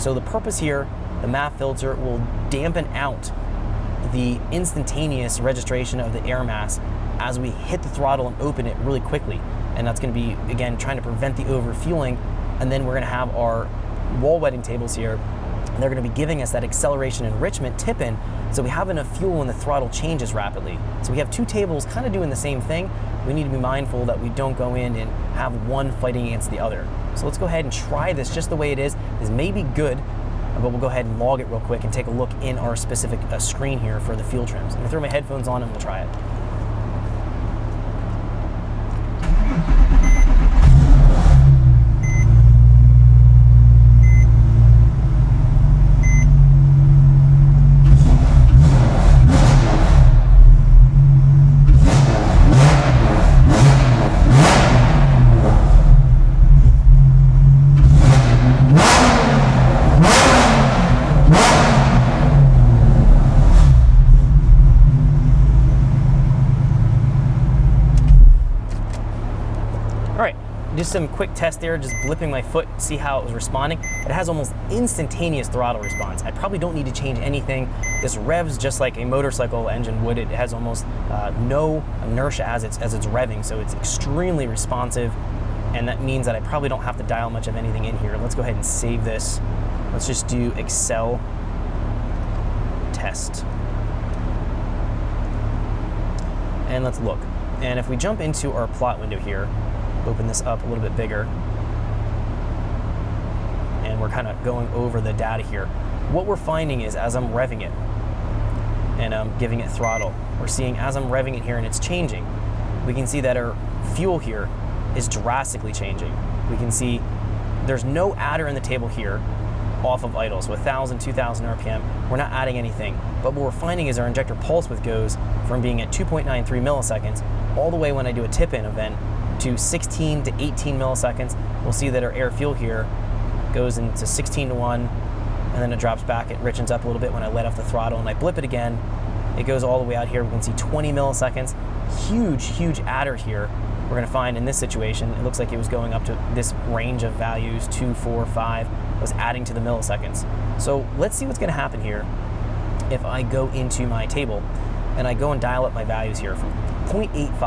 So the purpose here, the MAF filter will dampen out the instantaneous registration of the air mass as we hit the throttle and open it really quickly. And that's going to be, again, trying to prevent the overfueling. And then we're going to have our wall wetting tables here, and they're going to be giving us that acceleration enrichment tip-in, so we have enough fuel when the throttle changes rapidly. So we have two tables kind of doing the same thing. We need to be mindful that we don't go in and have one fighting against the other. So let's go ahead and try this just the way it is. This may be good, but we'll go ahead and log it real quick and take a look in our specific screen here for the fuel trims. I'm going to throw my headphones on and we'll try it. Just some quick test there, just blipping my foot, see how it was responding. It has almost instantaneous throttle response. I probably don't need to change anything. This revs just like a motorcycle engine would. It has almost no inertia as it's revving, so it's extremely responsive, and that means that I probably don't have to dial much of anything in here. Let's go ahead and save this. Let's just do Excel test. And let's look. And if we jump into our plot window here, open this up a little bit bigger, and we're kind of going over the data here. What we're finding is as I'm revving it and I'm giving it throttle, we're seeing as I'm revving it here and it's changing, we can see that our fuel here is drastically changing. We can see there's no adder in the table here off of idle, so 1,000, 2,000 RPM, we're not adding anything. But what we're finding is our injector pulse width goes from being at 2.93 milliseconds all the way when I do a tip-in event to 16 to 18 milliseconds. We'll see that our air fuel here goes into 16 to 1, and then it drops back. It richens up a little bit when I let off the throttle and I blip it again. It goes all the way out here. We can see 20 milliseconds. Huge adder here. We're going to find in this situation, it looks like it was going up to this range of values, 2, 4, 5, was adding to the milliseconds. So let's see what's going to happen here if I go into my table and I go and dial up my values here from 0.85